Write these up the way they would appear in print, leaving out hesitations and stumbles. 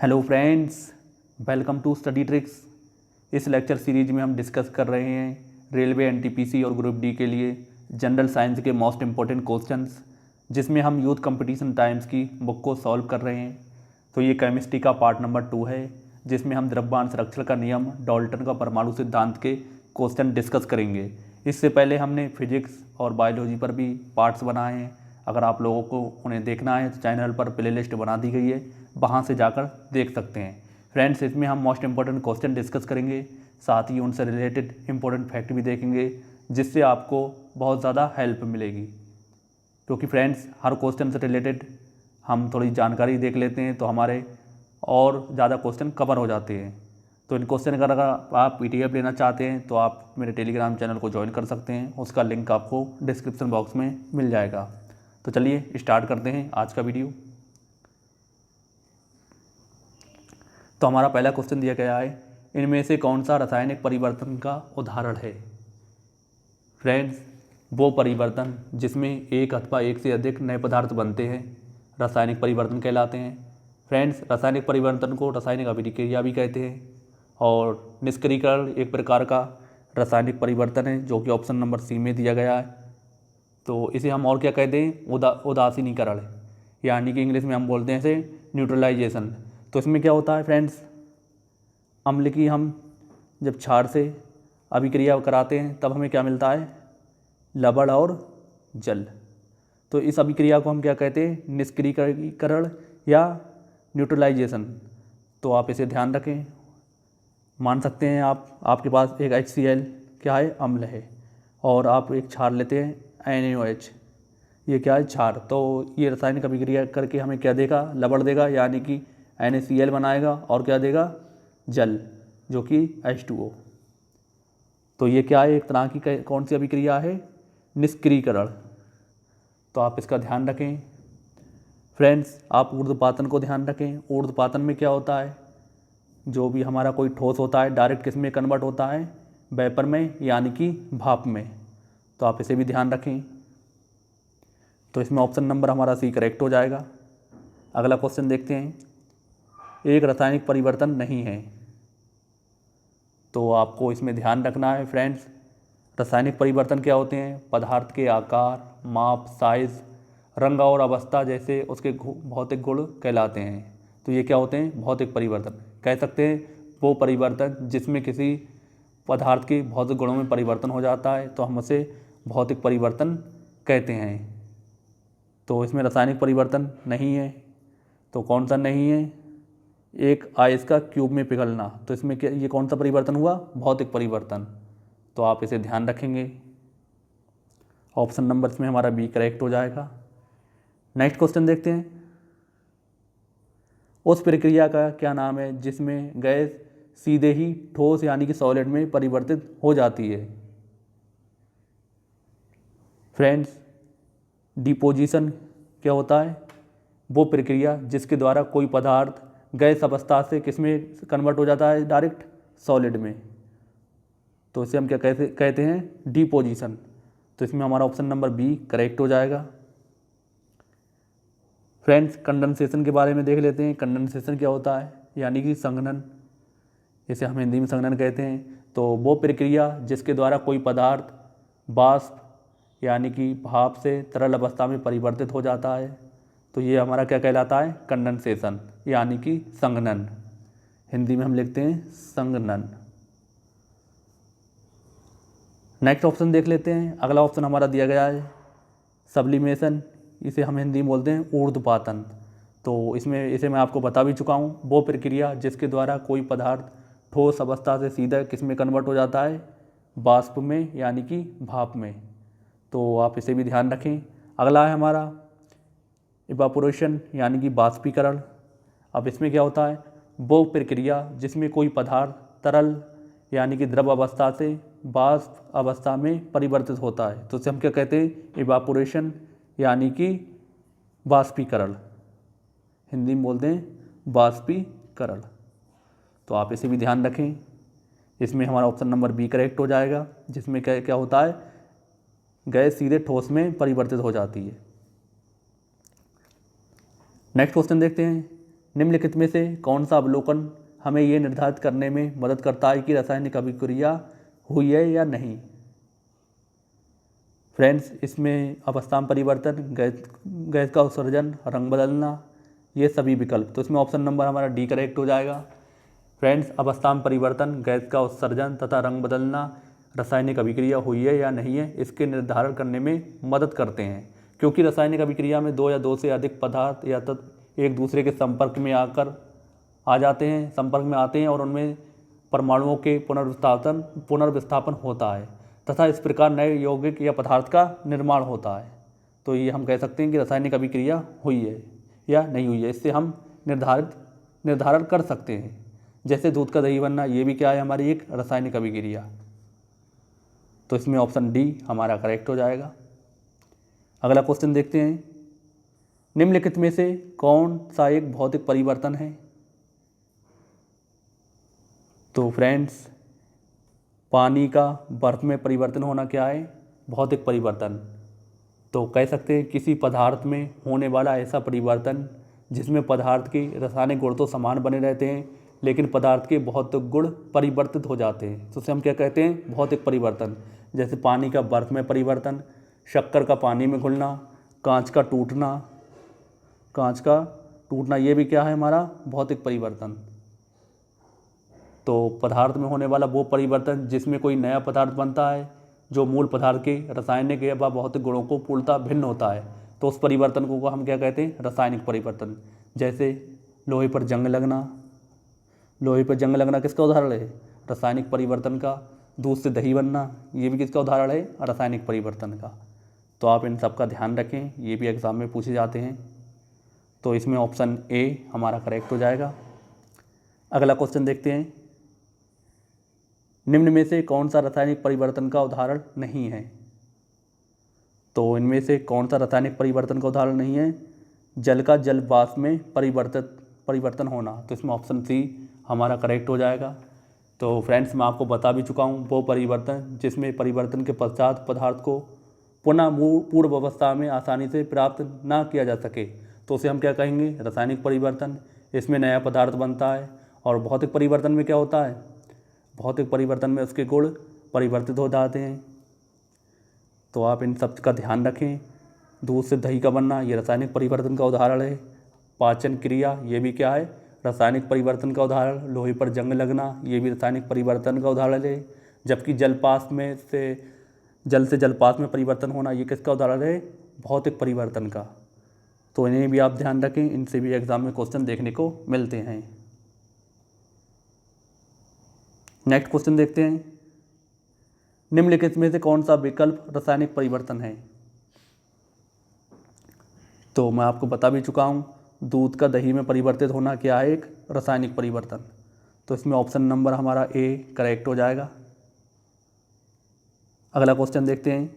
Hello friends, welcome to study tricks. इस lecture series में हम डिस्कस कर रहे हैं रेलवे एनटीपीसी और ग्रुप डी के लिए जनरल साइंस के मोस्ट इम्पोर्टेंट क्वेश्चंस, जिसमें हम यूथ कंपटीशन टाइम्स की बुक को सॉल्व कर रहे हैं। तो ये केमिस्ट्री का पार्ट नंबर 2 है, जिसमें हम द्रव्यमान संरक्षण का नियम, डाल्टन का परमाणु सिद्धांत के क्वेश्चन डिस्कस करेंगे। इससे पहले हमने फिजिक्स और बायोलॉजी पर भी पार्ट्स बनाए हैं। अगर आप लोगों को उन्हें देखना है तो चैनल पर प्लेलिस्ट बना दी गई है, वहाँ से जाकर देख सकते हैं। फ्रेंड्स, इसमें हम मोस्ट इंपॉर्टेंट क्वेश्चन डिस्कस करेंगे, साथ ही उनसे रिलेटेड इंपॉर्टेंट फैक्ट भी देखेंगे, जिससे आपको बहुत ज़्यादा हेल्प मिलेगी। क्योंकि फ्रेंड्स, हर क्वेश्चन से रिलेटेड हम थोड़ी जानकारी देख लेते हैं तो हमारे और ज़्यादा क्वेश्चन कवर हो जाते हैं। तो इन क्वेश्चन का अगर आप PDF लेना चाहते हैं तो आप मेरे टेलीग्राम चैनल को ज्वाइन कर सकते हैं। उसका लिंक आपको डिस्क्रिप्शन बॉक्स में मिल जाएगा। तो चलिए स्टार्ट करते हैं आज का वीडियो। तो हमारा पहला क्वेश्चन दिया गया है, इनमें से कौन सा रासायनिक परिवर्तन का उदाहरण है। फ्रेंड्स, वो परिवर्तन जिसमें एक अथवा एक से अधिक नए पदार्थ बनते हैं रासायनिक परिवर्तन कहलाते हैं। फ्रेंड्स, रासायनिक परिवर्तन को रासायनिक अभिक्रिया भी कहते हैं, और निष्क्रियकरण एक प्रकार का रासायनिक परिवर्तन है, जो कि ऑप्शन नंबर सी में दिया गया है। तो इसे हम और क्या कहते हैं, उदासीनीकरण, यानी कि इंग्लिश में हम बोलते हैं इसे न्यूट्रलाइजेशन। तो इसमें क्या होता है फ्रेंड्स, अम्ल की हम जब क्षार से अभिक्रिया कराते हैं तब हमें क्या मिलता है, लवण और जल। तो इस अभिक्रिया को हम क्या कहते हैं, निष्क्रियकरण या न्यूट्रलाइजेशन। तो आप इसे ध्यान रखें। मान सकते हैं आपके पास एक HCl क्या है, अम्ल है, और आप एक क्षार लेते हैं NaOH, ये क्या है, क्षार। तो ये रासायनिक अभिक्रिया करके हमें क्या देगा, लवण देगा, यानी कि NaCl बनाएगा, और क्या देगा, जल, जो कि H2O। तो ये क्या है, एक तरह की कौन सी अभिक्रिया है, निष्क्रियकरण। तो आप इसका ध्यान रखें। फ्रेंड्स, आप ऊर्ध्वपातन को ध्यान रखें। ऊर्ध्वपातन में क्या होता है, जो भी हमारा कोई ठोस होता है डायरेक्ट किस में कन्वर्ट होता है, वेपर में, यानी कि भाप में। तो आप इसे भी ध्यान रखें। तो इसमें ऑप्शन नंबर हमारा सी करेक्ट हो जाएगा। अगला क्वेश्चन देखते हैं, एक रासायनिक परिवर्तन नहीं है। तो आपको इसमें ध्यान रखना है फ्रेंड्स, रासायनिक परिवर्तन क्या होते हैं, पदार्थ के आकार, माप, साइज, रंग और अवस्था जैसे उसके भौतिक गुण कहलाते हैं। तो ये क्या होते हैं, भौतिक परिवर्तन कह सकते हैं। वो परिवर्तन जिसमें किसी पदार्थ के भौतिक गुणों में परिवर्तन हो जाता है तो हम उसे भौतिक परिवर्तन कहते हैं। तो इसमें रासायनिक परिवर्तन नहीं है। तो कौन सा नहीं है, एक आइस का क्यूब में पिघलना। तो इसमें क्या, ये कौन सा परिवर्तन हुआ, भौतिक परिवर्तन। तो आप इसे ध्यान रखेंगे। ऑप्शन नंबर इसमें हमारा बी करेक्ट हो जाएगा। नेक्स्ट क्वेश्चन देखते हैं, उस प्रक्रिया का क्या नाम है जिसमें गैस सीधे ही ठोस यानी कि सॉलिड में परिवर्तित हो जाती है। फ्रेंड्स, डिपोजिशन क्या होता है, वो प्रक्रिया जिसके द्वारा कोई पदार्थ गैस अवस्था से किस में कन्वर्ट हो जाता है, डायरेक्ट सॉलिड में। तो इसे हम क्या कहते हैं, डिपोजिशन। तो इसमें हमारा ऑप्शन नंबर बी करेक्ट हो जाएगा। फ्रेंड्स, कंडेंसेशन के बारे में देख लेते हैं। कंडेंसेशन क्या होता है, यानी कि संघनन, इसे हम हिंदी में संघनन कहते हैं। तो वो प्रक्रिया जिसके द्वारा कोई पदार्थ वाष्प यानी कि भाप से तरल अवस्था में परिवर्तित हो जाता है। तो ये हमारा क्या कहलाता है, कंडेंसेशन, यानी कि संघनन। हिंदी में हम लिखते हैं संघनन। नेक्स्ट ऑप्शन देख लेते हैं। अगला ऑप्शन हमारा दिया गया है सब्लिमेशन, इसे हम हिंदी में बोलते हैं ऊर्ध्वपातन। तो इसमें इसे मैं आपको बता भी चुका हूँ, वो प्रक्रिया जिसके द्वारा कोई पदार्थ ठोस अवस्था से सीधा किस में कन्वर्ट हो जाता है, वाष्प में, यानी कि भाप में। तो आप इसे भी ध्यान रखें। अगला है हमारा इवापोरेशन, यानी कि बाष्पीकरण। अब इसमें क्या होता है, वो प्रक्रिया जिसमें कोई पदार्थ तरल यानी कि द्रव अवस्था से वाष्प अवस्था में परिवर्तित होता है। तो इसे हम क्या कहते हैं, इवापोरेशन, यानी कि बाष्पीकरण। हिंदी में बोलते हैं बाष्पीकरण। तो आप इसे भी ध्यान रखें। इसमें हमारा ऑप्शन नंबर बी करेक्ट हो जाएगा, जिसमें क्या क्या होता है, गैस सीधे ठोस में परिवर्तित हो जाती है। नेक्स्ट क्वेश्चन देखते हैं, निम्नलिखित में से कौन सा अवलोकन हमें ये निर्धारित करने में मदद करता है कि रासायनिक अभिक्रिया हुई है या नहीं। फ्रेंड्स, इसमें अवस्था में परिवर्तन, गैस का उत्सर्जन, रंग बदलना, ये सभी विकल्प। तो इसमें ऑप्शन नंबर हमारा डी करेक्ट हो जाएगा। फ्रेंड्स, अवस्था में परिवर्तन, गैस का उत्सर्जन तथा रंग बदलना रासायनिक अभिक्रिया हुई है या नहीं है, इसके निर्धारण करने में मदद करते हैं, क्योंकि रासायनिक अभिक्रिया में दो या दो से अधिक पदार्थ या तत्व एक दूसरे के संपर्क में आते हैं और उनमें परमाणुओं के पुनर्विस्थापन होता है तथा इस प्रकार नए यौगिक या पदार्थ का निर्माण होता है। तो ये हम कह सकते हैं कि रासायनिक अभिक्रिया हुई है या नहीं हुई है। इससे हम निर्धारण कर सकते हैं। जैसे दूध का दही बनना, ये भी क्या है, हमारी एक रासायनिक अभिक्रिया। तो इसमें ऑप्शन डी हमारा करेक्ट हो जाएगा। अगला क्वेश्चन देखते हैं, निम्नलिखित में से कौन सा एक भौतिक परिवर्तन है। तो फ्रेंड्स, पानी का बर्फ में परिवर्तन होना क्या है, भौतिक परिवर्तन। तो कह सकते हैं किसी पदार्थ में होने वाला ऐसा परिवर्तन जिसमें पदार्थ के रासायनिक गुण तो समान बने रहते हैं लेकिन पदार्थ के भौतिक गुण परिवर्तित हो जाते हैं, तो उसे हम क्या कहते हैं, भौतिक परिवर्तन। जैसे पानी का बर्फ में परिवर्तन, शक्कर का पानी में घुलना, कांच का टूटना, ये भी क्या है, हमारा भौतिक परिवर्तन। तो पदार्थ में होने वाला वो परिवर्तन जिसमें कोई नया पदार्थ बनता है जो मूल पदार्थ के रासायनिक या भौतिक गुणों को पूर्णतः भिन्न होता है, तो उस परिवर्तन को हम क्या कहते हैं, रासायनिक परिवर्तन। जैसे लोहे पर जंग लगना किसका उदाहरण है, रासायनिक परिवर्तन का। दूध से दही बनना, ये भी किसका उदाहरण है, रासायनिक परिवर्तन का। तो आप इन सब का ध्यान रखें, ये भी एग्जाम में पूछे जाते हैं। तो इसमें ऑप्शन ए हमारा करेक्ट हो जाएगा। अगला क्वेश्चन देखते हैं, निम्न में से कौन सा रासायनिक परिवर्तन का उदाहरण नहीं है। तो इनमें से कौन सा रासायनिक परिवर्तन का उदाहरण नहीं है, जल का जल वाष्प में परिवर्तन होना। तो इसमें ऑप्शन सी हमारा करेक्ट हो जाएगा। तो फ्रेंड्स, मैं आपको बता भी चुका हूँ, वो परिवर्तन जिसमें परिवर्तन के पश्चात पदार्थ को पुनः पूर्व अवस्था में आसानी से प्राप्त ना किया जा सके, तो उसे हम क्या कहेंगे, रासायनिक परिवर्तन। इसमें नया पदार्थ बनता है। और भौतिक परिवर्तन में क्या होता है, भौतिक परिवर्तन में उसके गुण परिवर्तित हो जाते हैं। तो आप इन सब का ध्यान रखें। दूध से दही का बनना, ये रासायनिक परिवर्तन का उदाहरण है। पाचन क्रिया, ये भी क्या है, रासायनिक परिवर्तन का उदाहरण। लोहे पर जंग लगना, ये भी रासायनिक परिवर्तन का उदाहरण है। जबकि जल से जलपास में परिवर्तन होना, ये किसका उदाहरण है, भौतिक परिवर्तन का। तो इन्हें भी आप ध्यान रखें, इनसे भी एग्जाम में क्वेश्चन देखने को मिलते हैं। नेक्स्ट क्वेश्चन देखते हैं, निम्नलिखित में से कौन सा विकल्प रासायनिक परिवर्तन है। तो मैं आपको बता भी चुका हूँ, दूध का दही में परिवर्तित होना क्या है, एक रासायनिक परिवर्तन। तो इसमें ऑप्शन नंबर हमारा ए करेक्ट हो जाएगा। अगला क्वेश्चन देखते हैं,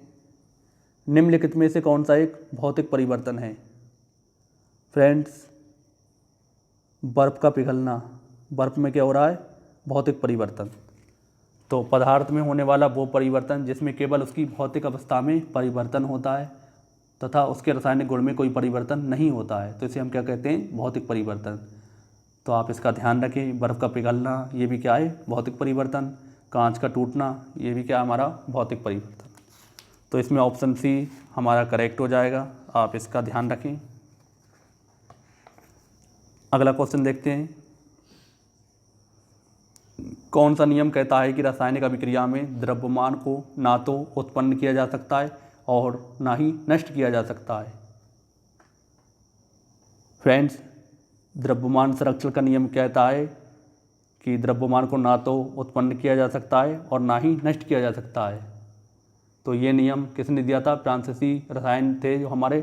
निम्नलिखित में से कौन सा एक भौतिक परिवर्तन है। फ्रेंड्स, बर्फ़ का पिघलना, बर्फ़ में क्या हो रहा है, भौतिक परिवर्तन। तो पदार्थ में होने वाला वो परिवर्तन जिसमें केवल उसकी भौतिक अवस्था में परिवर्तन होता है तथा उसके रासायनिक गुण में कोई परिवर्तन नहीं होता है, तो इसे हम क्या कहते हैं, भौतिक परिवर्तन। तो आप इसका ध्यान रखें, बर्फ़ का पिघलना, ये भी क्या है, भौतिक परिवर्तन। कांच का टूटना, ये भी क्या, हमारा भौतिक परिवर्तन। तो इसमें ऑप्शन सी हमारा करेक्ट हो जाएगा, आप इसका ध्यान रखें। अगला क्वेश्चन देखते हैं, कौन सा नियम कहता है कि रासायनिक अभिक्रिया में द्रव्यमान को ना तो उत्पन्न किया जा सकता है और ना ही नष्ट किया जा सकता है। फ्रेंड्स, द्रव्यमान संरक्षण का नियम कहता है कि द्रव्यमान को ना तो उत्पन्न किया जा सकता है और ना ही नष्ट किया जा सकता है। तो ये नियम किसने दिया था, फ्रांसीसी रसायन थे जो हमारे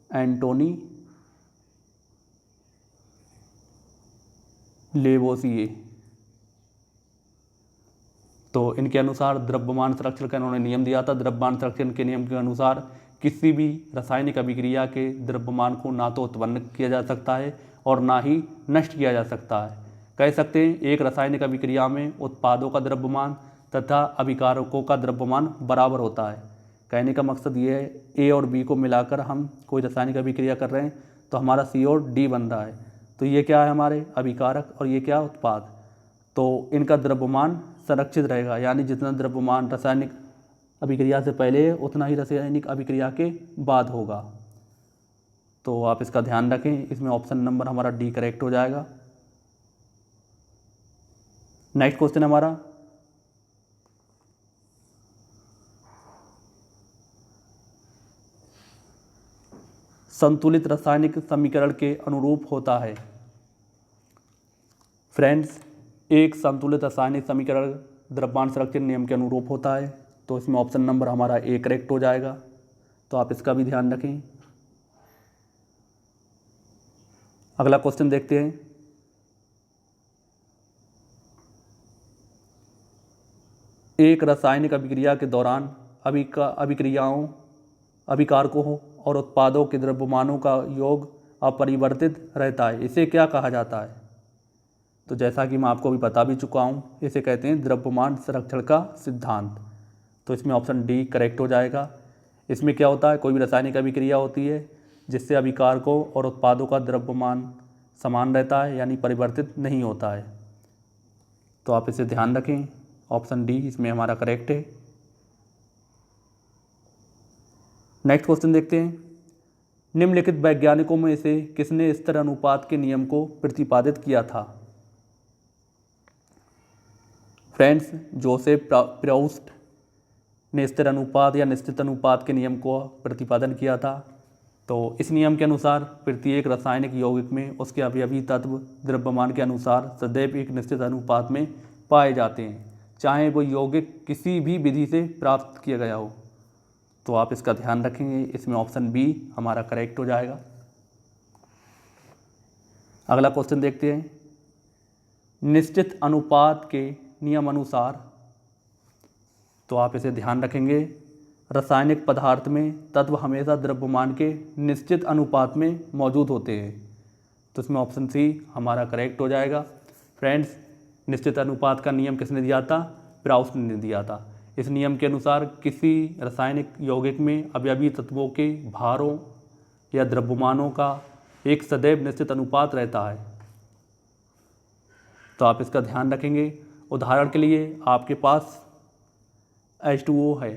एंटोनी लेवोसिए। तो इनके अनुसार द्रव्यमान संरक्षण का इन्होंने नियम दिया था। द्रव्यमान संरक्षण के नियम के अनुसार किसी भी रासायनिक अभिक्रिया के द्रव्यमान को ना तो उत्पन्न किया जा सकता है और ना ही नष्ट किया जा सकता है। कह सकते हैं एक रासायनिक अभिक्रिया में उत्पादों का द्रव्यमान तथा अभिकारकों का द्रव्यमान बराबर होता है। कहने का मकसद ये है, ए और बी को मिलाकर हम कोई रासायनिक अभिक्रिया कर रहे हैं तो हमारा सी और डी बन रहा है। तो ये क्या है हमारे अभिकारक और ये क्या उत्पाद। तो इनका द्रव्यमान संरक्षित रहेगा, यानी जितना द्रव्यमान रासायनिक अभिक्रिया से पहले है उतना ही रासायनिक अभिक्रिया के बाद होगा। तो आप इसका ध्यान रखें। इसमें ऑप्शन नंबर हमारा डी करेक्ट हो जाएगा। नेक्स्ट क्वेश्चन हमारा संतुलित रासायनिक समीकरण के अनुरूप होता है। फ्रेंड्स, एक संतुलित रासायनिक समीकरण द्रव्यमान संरक्षण नियम के अनुरूप होता है। तो इसमें ऑप्शन नंबर हमारा ए करेक्ट हो जाएगा। तो आप इसका भी ध्यान रखें। अगला क्वेश्चन देखते हैं। एक रासायनिक अभिक्रिया के दौरान अभिक्रियाओं, अभिकारकों और उत्पादों के द्रव्यमानों का योग अपरिवर्तित रहता है, इसे क्या कहा जाता है। तो जैसा कि मैं आपको अभी बता भी चुका हूँ, इसे कहते हैं द्रव्यमान संरक्षण का सिद्धांत। तो इसमें ऑप्शन डी करेक्ट हो जाएगा। इसमें क्या होता है, कोई भी रासायनिक अभिक्रिया होती है जिससे अभिकारकों और उत्पादों का द्रव्यमान समान रहता है, यानी परिवर्तित नहीं होता है। तो आप इसे ध्यान रखें। ऑप्शन डी इसमें हमारा करेक्ट है। नेक्स्ट क्वेश्चन देखते हैं। निम्नलिखित वैज्ञानिकों में से किसने स्थिर अनुपात के नियम को प्रतिपादित किया था। फ्रेंड्स, जोसेफ प्राउस्ट ने स्थिर अनुपात या निश्चित अनुपात के नियम को प्रतिपादन किया था। तो इस नियम के अनुसार प्रत्येक रासायनिक यौगिक में उसके अवयवी तत्व द्रव्यमान के अनुसार सदैव एक निश्चित अनुपात में पाए जाते हैं, चाहे वो यौगिक किसी भी विधि से प्राप्त किया गया हो। तो आप इसका ध्यान रखेंगे। इसमें ऑप्शन बी हमारा करेक्ट हो जाएगा। अगला क्वेश्चन देखते हैं। निश्चित अनुपात के नियम अनुसार, तो आप इसे ध्यान रखेंगे, रासायनिक पदार्थ में तत्व हमेशा द्रव्यमान के निश्चित अनुपात में मौजूद होते हैं। तो इसमें ऑप्शन सी हमारा करेक्ट हो जाएगा। फ्रेंड्स, निश्चित अनुपात का नियम किसने दिया था, प्राउस्ट ने दिया था। इस नियम के अनुसार किसी रासायनिक यौगिक में अवयवी तत्वों के भारों या द्रव्यमानों का एक सदैव निश्चित अनुपात रहता है। तो आप इसका ध्यान रखेंगे। उदाहरण के लिए आपके पास H2O है,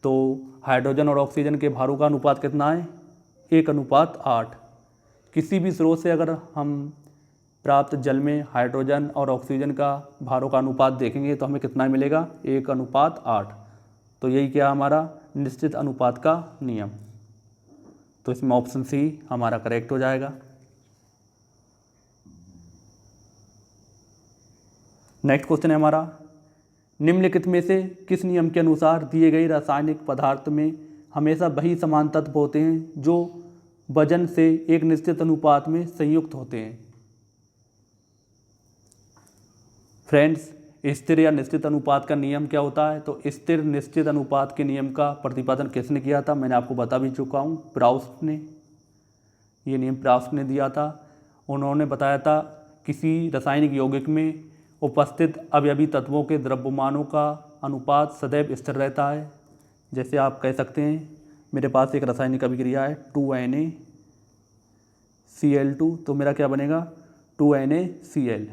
तो हाइड्रोजन और ऑक्सीजन के भारों का अनुपात कितना है, 1:8। किसी भी स्रोत से अगर हम प्राप्त जल में हाइड्रोजन और ऑक्सीजन का भारों का अनुपात देखेंगे तो हमें कितना मिलेगा, 1:8। तो यही क्या हमारा निश्चित अनुपात का नियम। तो इसमें ऑप्शन सी हमारा करेक्ट हो जाएगा। नेक्स्ट क्वेश्चन है हमारा, निम्नलिखित में से किस नियम के अनुसार दिए गए रासायनिक पदार्थ में हमेशा वही समान तत्व होते हैं जो वजन से एक निश्चित अनुपात में संयुक्त होते हैं। फ्रेंड्स, स्थिर या निश्चित अनुपात का नियम क्या होता है। तो स्थिर निश्चित अनुपात के नियम का प्रतिपादन किसने किया था, मैंने आपको बता भी चुका हूँ, प्राउस्ट ने। ये नियम प्राउस्ट ने दिया था। उन्होंने बताया था किसी रासायनिक यौगिक में उपस्थित अवयवी तत्वों के द्रव्यमानों का अनुपात सदैव स्थिर रहता है। जैसे आप कह सकते हैं मेरे पास एक रासायनिक अभिक्रिया है 2NaCl2, तो मेरा क्या बनेगा 2NaCl।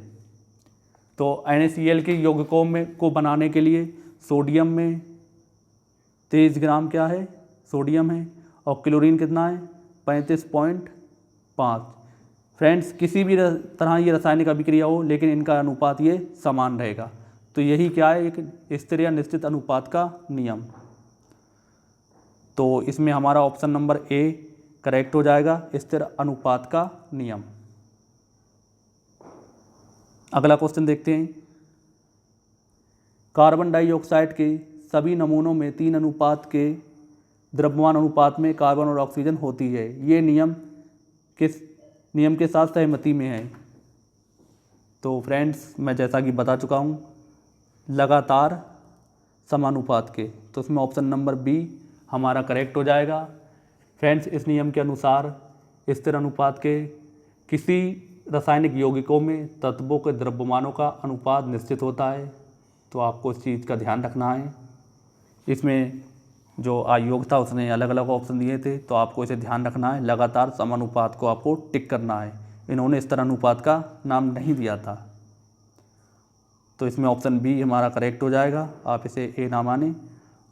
तो NaCl के यौगिकों में को बनाने के लिए सोडियम में 23 ग्राम क्या है, सोडियम है, और क्लोरीन कितना है 35.5। फ्रेंड्स, किसी भी तरह ये रासायनिक अभिक्रिया हो लेकिन इनका अनुपात ये समान रहेगा। तो यही क्या है, एक स्थिर या निश्चित अनुपात का नियम। तो इसमें हमारा ऑप्शन नंबर ए करेक्ट हो जाएगा, स्थिर अनुपात का नियम। अगला क्वेश्चन देखते हैं। कार्बन डाइऑक्साइड के सभी नमूनों में 3 अनुपात के द्रव्यमान अनुपात में कार्बन और ऑक्सीजन होती है। ये नियम किस नियम के साथ सहमति में है। तो फ्रेंड्स, मैं जैसा कि बता चुका हूँ, लगातार समानुपात के। तो इसमें ऑप्शन नंबर बी हमारा करेक्ट हो जाएगा। फ्रेंड्स, इस नियम के अनुसार स्थिर अनुपात के किसी रासायनिक यौगिकों में तत्वों के द्रव्यमानों का अनुपात निश्चित होता है। तो आपको इस चीज़ का ध्यान रखना है। इसमें जो आयोग था उसने अलग अलग ऑप्शन दिए थे, तो आपको इसे ध्यान रखना है। लगातार समानुपात को आपको टिक करना है। इन्होंने स्तर अनुपात का नाम नहीं दिया था। तो इसमें ऑप्शन बी हमारा करेक्ट हो जाएगा, आप इसे ए ना माने,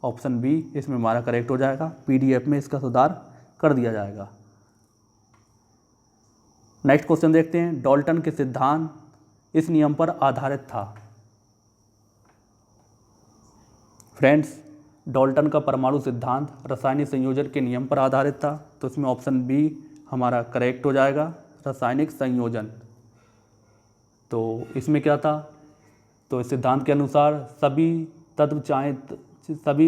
ऑप्शन बी इसमें हमारा करेक्ट हो जाएगा। पीडीएफ में इसका सुधार कर दिया जाएगा। नेक्स्ट क्वेश्चन देखते हैं, डाल्टन के सिद्धांत इस नियम पर आधारित था। फ्रेंड्स, डाल्टन का परमाणु सिद्धांत रासायनिक संयोजन के नियम पर आधारित था, तो इसमें ऑप्शन बी हमारा करेक्ट हो जाएगा, रासायनिक संयोजन। तो इसमें क्या था, तो इस सिद्धांत के अनुसार सभी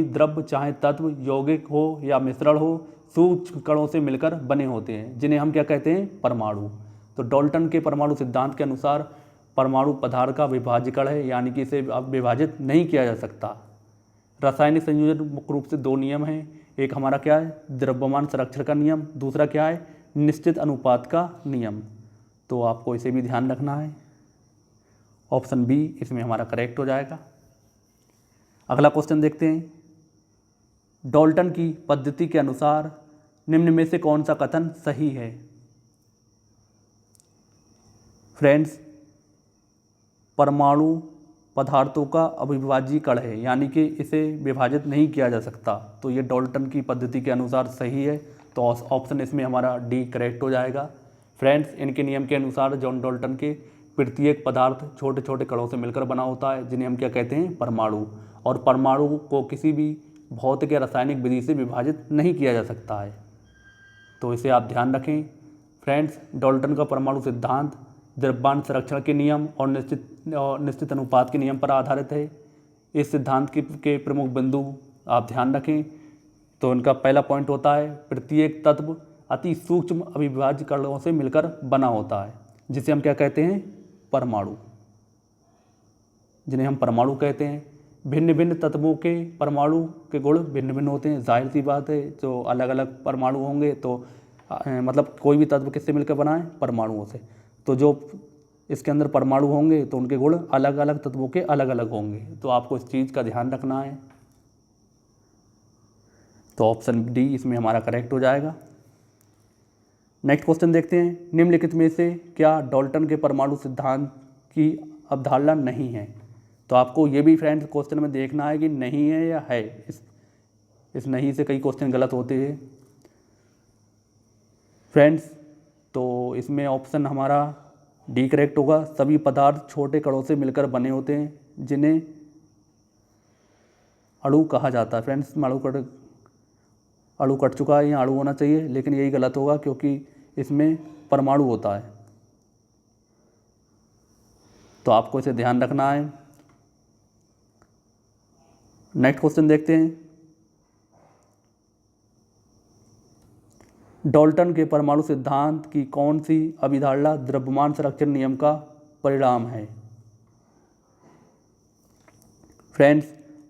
द्रव्य चाहे तत्व यौगिक हो या मिश्रण हो, सूक्ष्म कणों से मिलकर बने होते हैं, जिन्हें हम क्या कहते हैं, परमाणु। तो डाल्टन के परमाणु सिद्धांत के अनुसार परमाणु पदार्थ का विभाज्य कण है, यानी कि इसे अब विभाजित नहीं किया जा सकता। रासायनिक संयोजन मुख्य रूप से दो नियम हैं, एक हमारा क्या है, द्रव्यमान संरक्षण का नियम, दूसरा क्या है, निश्चित अनुपात का नियम। तो आपको इसे भी ध्यान रखना है, ऑप्शन बी इसमें हमारा करेक्ट हो जाएगा। अगला क्वेश्चन देखते हैं, डाल्टन की पद्धति के अनुसार निम्न में से कौन सा कथन सही है। फ्रेंड्स, परमाणु पदार्थों का अविभाज्य कण है, यानी कि इसे विभाजित नहीं किया जा सकता, तो ये डाल्टन की पद्धति के अनुसार सही है। तो ऑप्शन इसमें हमारा डी करेक्ट हो जाएगा। फ्रेंड्स, इनके नियम के अनुसार जॉन डाल्टन के प्रत्येक पदार्थ छोटे छोटे कणों से मिलकर बना होता है, जिन्हें हम क्या कहते हैं, परमाणु। और परमाणु को किसी भी भौतिक या रासायनिक विधि से विभाजित नहीं किया जा सकता है, तो इसे आप ध्यान रखें। फ्रेंड्स, डाल्टन का परमाणु सिद्धांत द्रव्यमान संरक्षण के नियम और निश्चित अनुपात के नियम पर आधारित है। इस सिद्धांत के प्रमुख बिंदु आप ध्यान रखें। तो इनका पहला पॉइंट होता है, प्रत्येक तत्व अति सूक्ष्म अविभाज्य कणों से मिलकर बना होता है, जिसे हम क्या कहते हैं, परमाणु, जिन्हें हम परमाणु कहते हैं। भिन्न भिन्न तत्वों के परमाणु के गुण भिन्न भिन्न होते हैं, जाहिर सी बात है। जो अलग अलग परमाणु होंगे तो मतलब कोई भी तत्व किससे मिलकर बना है, परमाणुओं से। तो जो इसके अंदर परमाणु होंगे तो उनके गुण अलग अलग तत्वों के अलग अलग होंगे, तो आपको इस चीज़ का ध्यान रखना है। तो ऑप्शन डी इसमें हमारा करेक्ट हो जाएगा। नेक्स्ट क्वेश्चन देखते हैं, निम्नलिखित में से क्या डाल्टन के परमाणु सिद्धांत की अवधारणा नहीं है। तो आपको ये भी फ्रेंड्स क्वेश्चन में देखना है कि नहीं है या है। इस नहीं से कई क्वेश्चन गलत होते हैं फ्रेंड्स। तो इसमें ऑप्शन हमारा डी करेक्ट होगा, सभी पदार्थ छोटे कणों से मिलकर बने होते हैं, जिन्हें अणु कहा जाता है। फ्रेंड्स, अणु कट चुका है, यहाँ अणु होना चाहिए, लेकिन यही गलत होगा क्योंकि इसमें परमाणु होता है, तो आपको इसे ध्यान रखना है। नेक्स्ट क्वेश्चन देखते हैं, डाल्टन के परमाणु सिद्धांत की कौन सी अभिधारणा द्रव्यमान संरक्षण नियम का परिणाम है। फ्रेंड्स,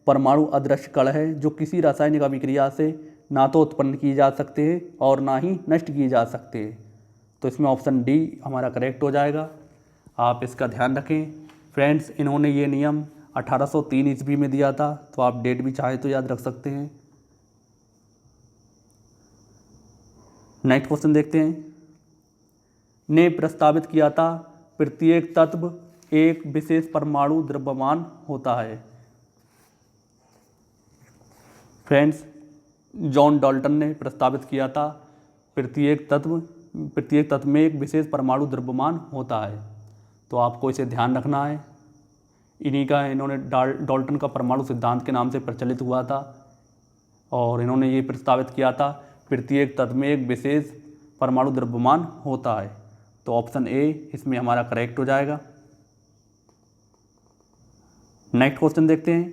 परमाणु अदृश्य कण है जो किसी रासायनिक अभिक्रिया से ना तो उत्पन्न किए जा सकते हैं और ना ही नष्ट किए जा सकते हैं, तो इसमें ऑप्शन डी हमारा करेक्ट हो जाएगा। आप इसका ध्यान रखें। फ्रेंड्स, इन्होंने ये नियम 1803 ईस्वी में दिया था, तो आप डेट भी चाहे तो याद रख सकते हैं। नेक्स्ट क्वेश्चन देखते हैं, ने प्रस्तावित किया था प्रत्येक तत्व एक विशेष परमाणु द्रव्यमान होता है। फ्रेंड्स, जॉन डाल्टन ने प्रस्तावित किया था प्रत्येक तत्व में एक विशेष परमाणु द्रव्यमान होता है, तो आपको इसे ध्यान रखना है। इन्होंने डाल्टन का परमाणु सिद्धांत के नाम से प्रचलित हुआ था और इन्होंने ये प्रस्तावित किया था प्रत्येक तत्व में एक विशेष परमाणु द्रव्यमान होता है, तो ऑप्शन ए इसमें हमारा करेक्ट हो जाएगा। नेक्स्ट क्वेश्चन देखते हैं,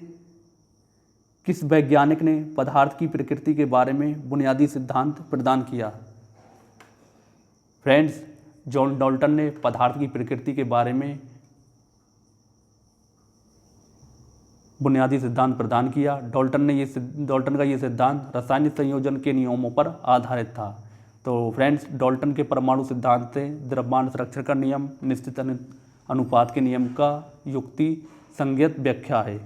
किस वैज्ञानिक ने पदार्थ की प्रकृति के बारे में बुनियादी सिद्धांत प्रदान किया। फ्रेंड्स, जॉन डाल्टन ने पदार्थ की प्रकृति के बारे में बुनियादी सिद्धांत प्रदान किया। डाल्टन का ये सिद्धांत रासायनिक संयोजन के नियमों पर आधारित था। तो फ्रेंड्स, डाल्टन के परमाणु सिद्धांत से द्रव्यमान संरक्षण का नियम, निश्चित अनुपात के नियम का युक्ति संगत व्याख्या है,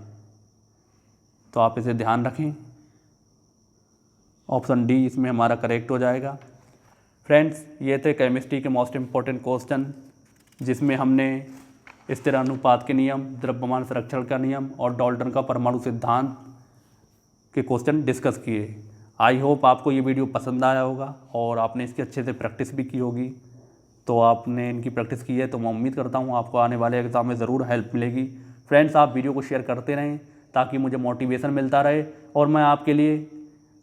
तो आप इसे ध्यान रखें। ऑप्शन डी इसमें हमारा करेक्ट हो जाएगा। फ्रेंड्स, ये थे केमिस्ट्री के मोस्ट इम्पॉर्टेंट क्वेश्चन, जिसमें हमने स्थिरानुपात के नियम, द्रव्यमान संरक्षण का नियम और डाल्टन का परमाणु सिद्धांत के क्वेश्चन डिस्कस किए। आई होप आपको ये वीडियो पसंद आया होगा और आपने इसकी अच्छे से प्रैक्टिस भी की होगी। तो आपने इनकी प्रैक्टिस की है तो मैं उम्मीद करता हूँ आपको आने वाले एग्ज़ाम में ज़रूर हेल्प मिलेगी। फ्रेंड्स, आप वीडियो को शेयर करते रहें ताकि मुझे मोटिवेशन मिलता रहे, और मैं आपके लिए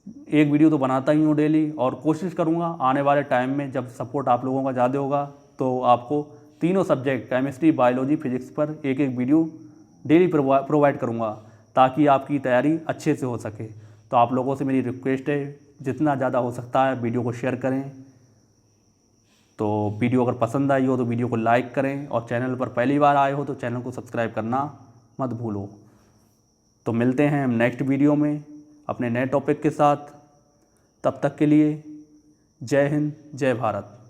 एक वीडियो तो बनाता ही हूँ डेली, और कोशिश करूँगा आने वाले टाइम में जब सपोर्ट आप लोगों का ज़्यादा होगा तो आपको तीनों सब्जेक्ट केमिस्ट्री, बायोलॉजी, फिजिक्स पर एक एक वीडियो डेली प्रोवाइड करूँगा ताकि आपकी तैयारी अच्छे से हो सके। तो आप लोगों से मेरी रिक्वेस्ट है, जितना ज़्यादा हो सकता है वीडियो को शेयर करें। तो वीडियो अगर पसंद आई हो तो वीडियो को लाइक करें, और चैनल पर पहली बार आए हो तो चैनल को सब्सक्राइब करना मत भूलो। तो मिलते हैं हम नेक्स्ट वीडियो में अपने नए टॉपिक के साथ। तब तक के लिए जय हिंद, जय भारत।